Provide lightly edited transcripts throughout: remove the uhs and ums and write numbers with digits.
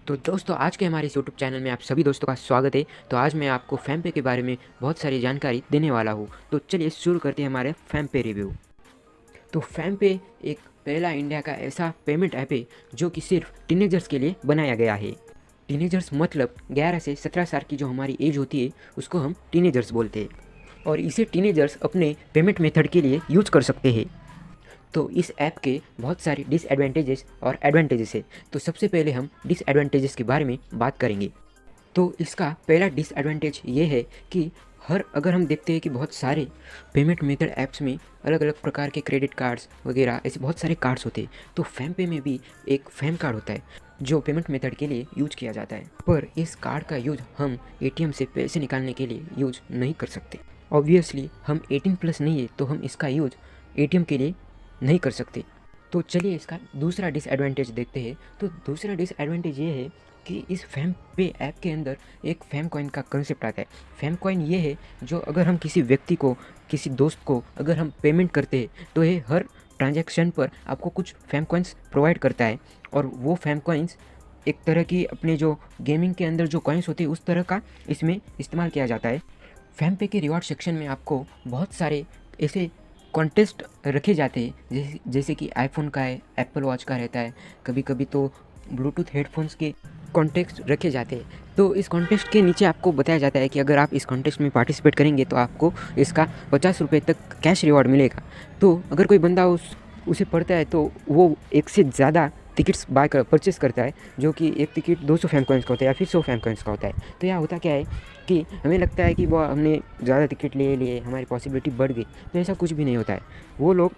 तो दोस्तों आज के हमारे इस यूट्यूब चैनल में आप सभी दोस्तों का स्वागत है। तो आज मैं आपको फ़ैम के बारे में बहुत सारी जानकारी देने वाला हूँ। तो चलिए शुरू करते हैं हमारे फ़ैम रिव्यू। तो फ़ैम एक पहला इंडिया का ऐसा पेमेंट ऐप है जो कि सिर्फ टीनेजर्स के लिए बनाया गया है। टीनेजर्स मतलब 11 से 17 साल की जो हमारी एज होती है उसको हम टीनेजर्स बोलते हैं, और इसे टीनेजर्स अपने पेमेंट मेथड के लिए यूज कर सकते हैं। तो इस ऐप के बहुत सारे डिसएडवांटेजेस और एडवांटेजेस है। तो सबसे पहले हम डिसएडवांटेजेस के बारे में बात करेंगे। तो इसका पहला डिसएडवांटेज ये है कि अगर हम देखते हैं कि बहुत सारे पेमेंट मेथड ऐप्स में अलग अलग प्रकार के क्रेडिट कार्ड्स वगैरह ऐसे बहुत सारे कार्ड्स होते हैं। तो फ़ैम में भी एक फ़ैम कार्ड होता है जो पेमेंट मेथड के लिए यूज किया जाता है, पर इस कार्ड का यूज हम एटीएम से पैसे निकालने के लिए यूज नहीं कर सकते। ऑब्वियसली हम 18+ नहीं है तो हम इसका यूज एटीएम के लिए नहीं कर सकते। तो चलिए इसका दूसरा डिसएडवांटेज देखते हैं। तो दूसरा डिसएडवांटेज ये है कि इस फ़ैम ऐप के अंदर एक फ़ैम कॉइन का कंसेप्ट आता है। फ़ैम कॉइन ये है जो अगर हम किसी व्यक्ति को, किसी दोस्त को अगर हम पेमेंट करते हैं तो ये हर ट्रांजैक्शन पर आपको कुछ फ़ैम कॉइन्स प्रोवाइड करता है, और वो फ़ैम कॉइन्स एक तरह की अपने जो गेमिंग के अंदर जो कॉइन्स होते हैं उस तरह का इसमें इस्तेमाल किया जाता है। फ़ैम के रिवॉर्ड सेक्शन में आपको बहुत सारे ऐसे कॉन्टेस्ट रखे जाते हैं, जैसे कि आईफोन का है, एप्पल वॉच का रहता है, कभी कभी तो ब्लूटूथ हेडफोन्स के कॉन्टेस्ट रखे जाते हैं। तो इस कॉन्टेस्ट के नीचे आपको बताया जाता है कि अगर आप इस कॉन्टेस्ट में पार्टिसिपेट करेंगे तो आपको इसका 50 रुपये तक कैश रिवॉर्ड मिलेगा। तो अगर कोई बंदा उसे पढ़ता है तो वो एक से ज़्यादा टिकट्स परचेस करता है, जो कि एक टिकट 200 फ़ैम कॉइन्स का होता है या फिर 100 फ़ैम कॉइन्स का होता है। तो यहाँ होता क्या है कि हमें लगता है कि वो हमने ज़्यादा टिकट ले लिए, हमारी पॉसिबिलिटी बढ़ गई, तो ऐसा कुछ भी नहीं होता है। वो लोग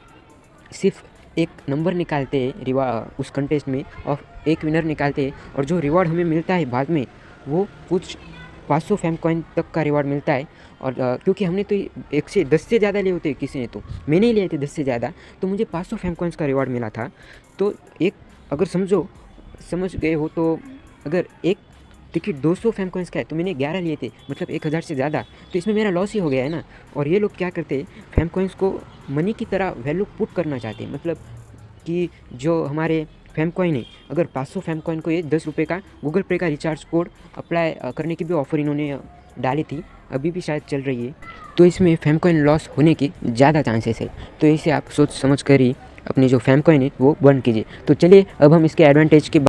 सिर्फ एक नंबर निकालते हैं उस कंटेस्ट में, और एक विनर निकालते हैं, और जो रिवॉर्ड हमें मिलता है बाद में वो कुछ 500 फ़ैम कॉइन तक का रिवॉर्ड मिलता है। और क्योंकि हमने तो 10 से ज़्यादा लिए होते, किसी ने तो मैंने ही लिए थे 10 से ज़्यादा, तो मुझे 500 फ़ैम कॉइन्स का रिवॉर्ड मिला था। तो एक अगर समझ गए हो तो अगर एक टिकट 200 फ़ैम कॉइन्स का है तो मैंने 11 लिए थे, मतलब 1000 से ज़्यादा, तो इसमें मेरा लॉस ही हो गया है ना। और ये लोग क्या करते हैं, फ़ैम कॉइन्स को मनी की तरह वैल्यू पुट करना चाहते हैं, मतलब कि जो हमारे फ़ैम कॉइन है, अगर 500 फ़ैम कॉइन को ये 10 रुपये का गूगल पे का रिचार्ज कोड अप्लाई करने की भी ऑफ़र इन्होंने डाली थी, अभी भी शायद चल रही है। तो इसमें फ़ैम कॉइन लॉस होने के ज़्यादा चांसेस है। तो इसे आप सोच समझ कर ही अपनी जो फ़ैम कॉइन है वो बंद कीजिए। तो चलिए अब हम इसके एडवांटेज के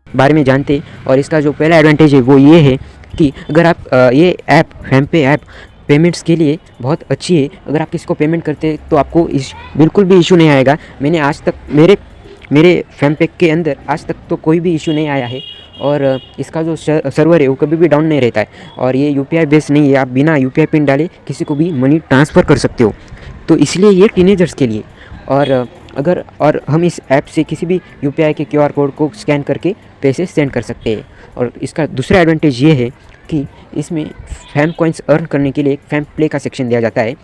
बारे में जानते हैं। और इसका जो पहला एडवांटेज है वो ये है कि अगर आप ये ऐप फ़ैम ऐप पेमेंट्स के लिए बहुत अच्छी है। अगर आप किसी को पेमेंट करते हैं तो आपको बिल्कुल भी इशू नहीं आएगा। मैंने आज तक मेरे फ़ैम के अंदर आज तक तो कोई भी इशू नहीं आया है, और इसका जो सर्वर है वो कभी भी डाउन नहीं रहता है, और ये यूपीआई बेस्ड नहीं है। आप बिना यूपीआई पिन डाले किसी को भी मनी ट्रांसफ़र कर सकते हो। तो इसलिए ये टीनेजर्स के लिए, और हम इस ऐप से किसी भी यूपीआई के क्यूआर कोड को स्कैन करके पैसे सेंड कर सकते हैं। और इसका दूसरा एडवांटेज ये है कि इसमें फ़ैम कॉइन्स अर्न करने के लिए एक फ़ैम प्ले का सेक्शन दिया जाता है,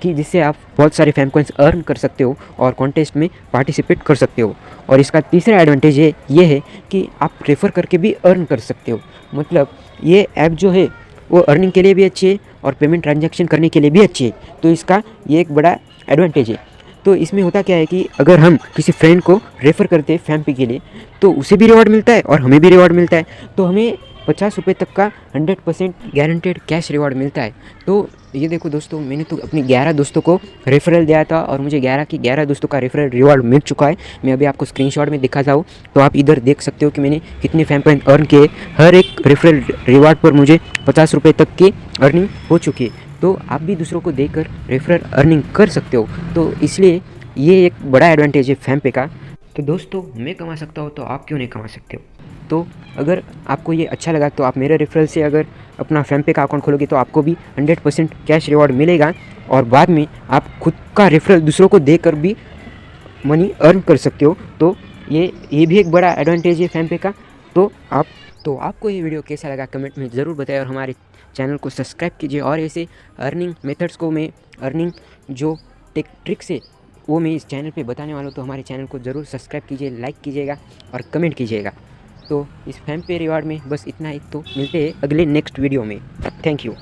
कि जिससे आप बहुत सारे फ़ैम कॉइन्स अर्न कर सकते हो और कॉन्टेस्ट में पार्टिसिपेट कर सकते हो। और इसका तीसरा एडवांटेज ये है कि आप रेफ़र करके भी अर्न कर सकते हो। मतलब ये ऐप जो है वो अर्निंग के लिए भी अच्छी है और पेमेंट ट्रांजैक्शन करने के लिए भी अच्छी है। तो इसका ये एक बड़ा एडवांटेज है। तो इसमें होता क्या है कि अगर हम किसी फ्रेंड को रेफ़र करते हैं फ़ैम के लिए तो उसे भी रिवॉर्ड मिलता है और हमें भी रिवॉर्ड मिलता है। तो हमें 50 रुपये तक का 100% गारंटेड कैश रिवॉर्ड मिलता है। तो ये देखो दोस्तों, मैंने तो अपने 11 दोस्तों को रेफरल दिया था और मुझे 11 दोस्तों का रेफरल रिवॉर्ड मिल चुका है। मैं अभी आपको स्क्रीनशॉट में दिखाता हूँ, तो आप इधर देख सकते हो कि मैंने कितने फ़ैम पॉइंट अर्न किए। हर एक रेफरल रिवॉर्ड पर मुझे 50 रुपये तक की अर्निंग हो चुकी है। तो आप भी दूसरों को देकर रेफरल अर्निंग कर सकते हो। तो इसलिए ये एक बड़ा एडवांटेज है फ़ैम का। तो दोस्तों, मैं कमा सकता हूँ तो आप क्यों नहीं कमा सकते हो। तो अगर आपको ये अच्छा लगा तो आप मेरे रेफरल से अगर अपना फ़ैम का अकाउंट खोलोगे तो आपको भी 100% कैश रिवॉर्ड मिलेगा, और बाद में आप खुद का रेफरल दूसरों को देकर भी मनी अर्न कर सकते हो। तो ये भी एक बड़ा एडवांटेज है फ़ैम का। तो आपको ये वीडियो कैसा लगा कमेंट में ज़रूर बताएं, और हमारे चैनल को सब्सक्राइब कीजिए। और ऐसे अर्निंग मेथड्स को मैं अर्निंग जो ट्रिक्स है वो मैं इस चैनल पे बताने वाला हूँ। तो हमारे चैनल को ज़रूर सब्सक्राइब कीजिए, लाइक कीजिएगा और कमेंट कीजिएगा। तो इस फ़ैम रिवार्ड में बस इतना ही। तो मिलते हैं अगले नेक्स्ट वीडियो में। Thank you.